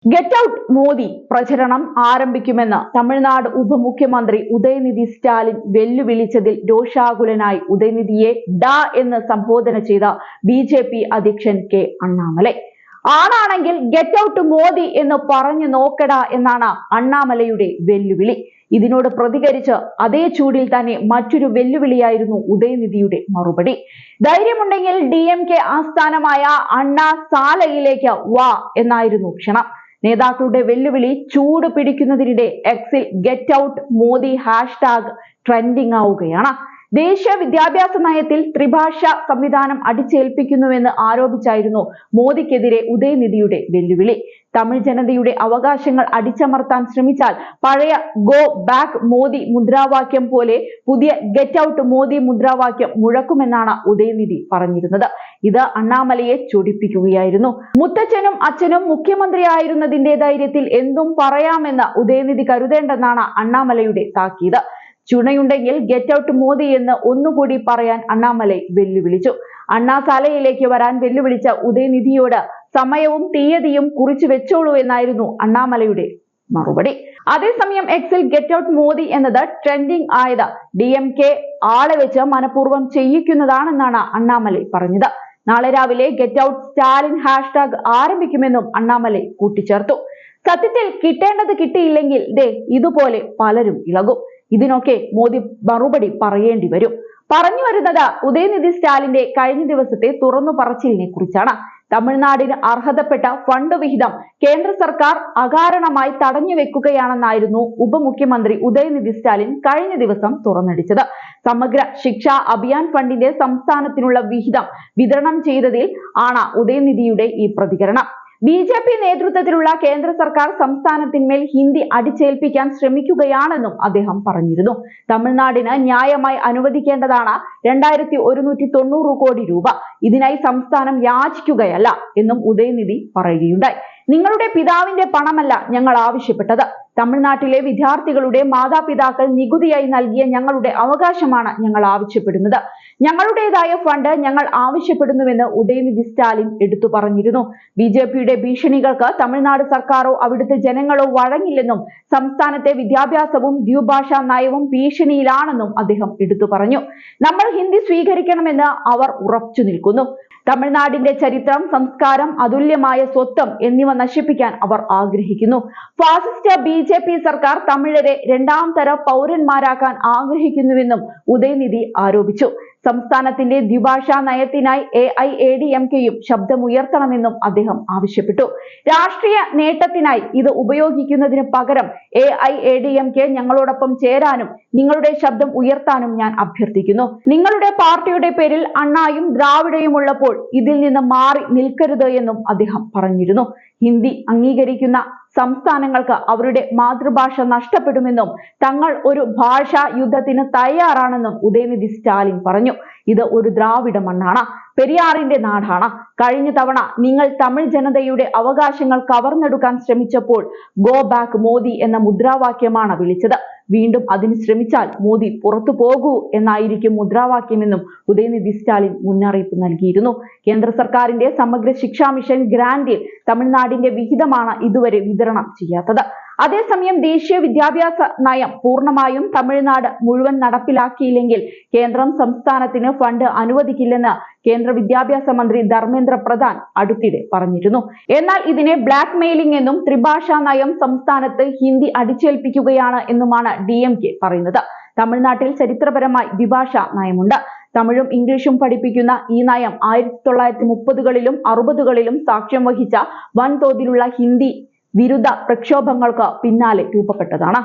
Get out Modi പ്രചരണം ആരംഭിക്കുമെന്ന് തമിഴ്നാട് ഉപമുഖ്യമന്ത്രി ഉദയനിധി സ്റ്റാലിൻ വെല്ലുവിളിച്ചതിൽ രോഷാകുലനായി ഉദയനിധിയെ ഡ എന്ന് സംബോധന ചെയ്ത ബി.ജെ.പി. അധ്യക്ഷൻ കെ അണ്ണാമലൈ. ആണാണെങ്കിൽ ഗെറ്റ് ഔട്ട് മോദി എന്ന് പറഞ്ഞു നോക്കടാ എന്നാണ് അണ്ണാമലയുടെ വെല്ലുവിളി. ഇതിനോട് പ്രതികരിച്ച് അതേ ചൂടിൽ തന്നെ മറ്റൊരു വെല്ലുവിളിയായിരുന്നു ഉദയനിധിയുടെ മറുപടി. ധൈര്യമുണ്ടെങ്കിൽ DMK ആസ്ഥാനമായ അണ്ണാ സാലയിലേക്ക് വാ എന്നായിരുന്നു ക്ഷണം. നേതാക്കളുടെ വെല്ലുവിളി ചൂട് പിടിക്കുന്നതിനിടെ എക്സിൽ get out Modi hashtag trending ആവുകയാണ്. ദേശീയ വിദ്യാഭ്യാസ നയത്തിൽ ത്രിഭാഷ സംവിധാനം അടിച്ചേൽപ്പിക്കുന്നുവെന്ന് ആരോപിച്ചായിരുന്നു മോദിക്കെതിരെ ഉദയനിധിയുടെ വെല്ലുവിളി. തമിഴ് ജനതയുടെ അവകാശങ്ങൾ അടിച്ചമർത്താൻ ശ്രമിച്ചാൽ പഴയ ഗോ ബാക്ക് മോദി മുദ്രാവാക്യം പോലെ പുതിയ ഗെറ്റ് ഔട്ട് മോദി മുദ്രാവാക്യം മുഴക്കുമെന്നാണ് ഉദയനിധി പറഞ്ഞിരുന്നത്. ഇത് അണ്ണാമലയെ ചൊടിപ്പിക്കുകയായിരുന്നു. മുത്തച്ഛനും അച്ഛനും മുഖ്യമന്ത്രിയായിരുന്നതിന്റെ ധൈര്യത്തിൽ എന്തും പറയാമെന്ന് ഉദയനിധി കരുതേണ്ടെന്നാണ് അണ്ണാമലയുടെ താക്കീത്. ചുണയുണ്ടെങ്കിൽ ഗെറ്റ് ഔട്ട് മോദി എന്ന് ഒന്നുകൂടി പറയാൻ അണ്ണാമലൈ വെല്ലുവിളിച്ചു. അണ്ണാസാലയിലേക്ക് വരാൻ വെല്ലുവിളിച്ച ഉദയനിധിയോട് സമയവും തീയതിയും കുറിച്ചു വെച്ചോളൂ എന്നായിരുന്നു അണ്ണാമലയുടെ മറുപടി. അതേസമയം എക്സിൽ ഗെറ്റ് ഔട്ട് മോദി എന്നത് ട്രെൻഡിംഗ് ആയത് DMK ആളെ വെച്ച് മനഃപൂർവ്വം ചെയ്യിക്കുന്നതാണെന്നാണ് അണ്ണാമലൈ പറഞ്ഞത്. നാളെ രാവിലെ ഗെറ്റ് ഔട്ട് സ്റ്റാലിൻ ഹാഷ്ടാഗ് ആരംഭിക്കുമെന്നും അണ്ണാമലൈ കൂട്ടിച്ചേർത്തു. സത്യത്തിൽ കിട്ടേണ്ടത് കിട്ടിയില്ലെങ്കിൽ ഇതുപോലെ പലരും ഇളകും. ഇതിനൊക്കെ മോദി മറുപടി പറയേണ്ടി വരും. പറഞ്ഞു വരുന്നത് ഉദയനിധി സ്റ്റാലിന്റെ കഴിഞ്ഞ ദിവസത്തെ തുറന്നു പറച്ചിലിനെ കുറിച്ചാണ്. തമിഴ്നാടിന് അർഹതപ്പെട്ട ഫണ്ട് വിഹിതം കേന്ദ്ര സർക്കാർ അകാരണമായി തടഞ്ഞു വെക്കുകയാണെന്നായിരുന്നു ഉപമുഖ്യമന്ത്രി ഉദയനിധി സ്റ്റാലിൻ കഴിഞ്ഞ ദിവസം തുറന്നടിച്ചത്. സമഗ്ര ശിക്ഷാ അഭിയാൻ ഫണ്ടിന്റെ സംസ്ഥാനത്തിനുള്ള വിഹിതം വിതരണം ചെയ്തതിൽ ആണ് ഉദയനിധിയുടെ ഈ പ്രതികരണം. BJP നേതൃത്വത്തിലുള്ള കേന്ദ്ര സർക്കാർ സംസ്ഥാനത്തിന്മേൽ ഹിന്ദി അടിച്ചേൽപ്പിക്കാൻ ശ്രമിക്കുകയാണെന്നും അദ്ദേഹം പറഞ്ഞിരുന്നു. തമിഴ്നാടിന് ന്യായമായി അനുവദിക്കേണ്ടതാണ് 2190 കോടി രൂപ. ഇതിനായി സംസ്ഥാനം യാചിക്കുകയല്ല എന്നും ഉദയനിധി പറയുകയുണ്ടായി. നിങ്ങളുടെ പിതാവിന്റെ പണമല്ല ഞങ്ങൾ ആവശ്യപ്പെട്ടത്. തമിഴ്നാട്ടിലെ വിദ്യാർത്ഥികളുടെ മാതാപിതാക്കൾ നികുതിയായി നൽകിയ ഞങ്ങളുടെ അവകാശമാണ് ഞങ്ങൾ ആവശ്യപ്പെടുന്നത്. ഞങ്ങളുടേതായ ഫണ്ട് ഞങ്ങൾ ആവശ്യപ്പെടുന്നുവെന്ന് ഉദയനിധി സ്റ്റാലിൻ എടുത്തു പറഞ്ഞിരുന്നു. BJPയുടെ ഭീഷണികൾക്ക് തമിഴ്നാട് സർക്കാരോ അവിടുത്തെ ജനങ്ങളോ വഴങ്ങില്ലെന്നും സംസ്ഥാനത്തെ വിദ്യാഭ്യാസവും ദ്വിഭാഷാ നയവും ഭീഷണിയിലാണെന്നും അദ്ദേഹം എടുത്തു പറഞ്ഞു. നമ്മൾ ഹിന്ദി സ്വീകരിക്കണമെന്ന് അവർ ഉറച്ചു നിൽക്കുന്നു. തമിഴ്നാടിന്റെ ചരിത്രം, സംസ്കാരം, അതുല്യമായ സ്വത്വം എന്നിവ നശിപ്പിക്കാൻ അവർ ആഗ്രഹിക്കുന്നു. ഫാസിസ്റ്റ് BJP സർക്കാർ തമിഴരെ രണ്ടാം തര പൗരന്മാരാക്കാൻ ആഗ്രഹിക്കുന്നുവെന്നും ഉദയനിധി ആരോപിച്ചു. സംസ്ഥാനത്തിന്റെ ദ്വിഭാഷാ നയത്തിനായി AIADMKയും ശബ്ദമുയർത്തണമെന്നും അദ്ദേഹം ആവശ്യപ്പെട്ടു. രാഷ്ട്രീയ നേട്ടത്തിനായി ഇത് ഉപയോഗിക്കുന്നതിന് പകരം AIADMK ഞങ്ങളോടൊപ്പം ചേരാനും നിങ്ങളുടെ ശബ്ദം ഉയർത്താനും ഞാൻ അഭ്യർത്ഥിക്കുന്നു. നിങ്ങളുടെ പാർട്ടിയുടെ പേരിൽ അണ്ണായും ദ്രാവിഡയും ഉള്ളപ്പോൾ ഇതിൽ നിന്ന് മാറി നിൽക്കരുത് എന്നും അദ്ദേഹം പറഞ്ഞിരുന്നു. ഹിന്ദി അംഗീകരിക്കുന്ന സംസ്ഥാനങ്ങൾക്ക് അവരുടെ മാതൃഭാഷ നഷ്ടപ്പെടുമെന്നും തങ്ങൾ ഒരു ഭാഷാ യുദ്ധത്തിന് തയ്യാറാണെന്നും ഉദയനിധി സ്റ്റാലിൻ പറഞ്ഞു. ഇത് ഒരു ദ്രാവിഡ മണ്ണാണ്, പെരിയാറിന്റെ നാടാണ്. കഴിഞ്ഞ തവണ നിങ്ങൾ തമിഴ് ജനതയുടെ അവകാശങ്ങൾ കവർന്നെടുക്കാൻ ശ്രമിച്ചപ്പോൾ ഗോ ബാക്ക് മോദി എന്ന മുദ്രാവാക്യമാണ് വിളിച്ചത്. വീണ്ടും അതിന് ശ്രമിച്ചാൽ മോദി പുറത്തു പോകൂ എന്നായിരിക്കും മുദ്രാവാക്യമെന്നും ഉദയനിധി സ്റ്റാലിൻ മുന്നറിയിപ്പ് നൽകിയിരുന്നു. കേന്ദ്ര സർക്കാരിന്റെ സമഗ്ര ശിക്ഷാ മിഷൻ ഗ്രാന്റിൽ തമിഴ്നാടിന്റെ വിഹിതമാണ് ഇതുവരെ വിതരണം ചെയ്യാത്തത്. അതേസമയം ദേശീയ വിദ്യാഭ്യാസ നയം പൂർണ്ണമായും തമിഴ്നാട് മുഴുവൻ നടപ്പിലാക്കിയില്ലെങ്കിൽ കേന്ദ്രം സംസ്ഥാനത്തിന് ഫണ്ട് അനുവദിക്കില്ലെന്ന് കേന്ദ്ര വിദ്യാഭ്യാസ മന്ത്രി ധർമ്മേന്ദ്ര പ്രധാൻ അടുത്തിടെ പറഞ്ഞിരുന്നു. എന്നാൽ ഇതിനെ ബ്ലാക്ക് മെയിലിംഗ് എന്നും ത്രിഭാഷാ നയം സംസ്ഥാനത്ത് ഹിന്ദി അടിച്ചേൽപ്പിക്കുകയാണ് എന്നുമാണ് DMK പറയുന്നത്. തമിഴ്നാട്ടിൽ ചരിത്രപരമായി ദ്വിഭാഷാ നയമുണ്ട്. തമിഴും ഇംഗ്ലീഷും പഠിപ്പിക്കുന്ന ഈ നയം 1930കളിലും 60കളിലും സാക്ഷ്യം വഹിച്ച വൻതോതിലുള്ള ഹിന്ദി വിരുദ്ധ പ്രക്ഷോഭങ്ങൾക്ക് പിന്നാലെ രൂപപ്പെട്ടതാണ്.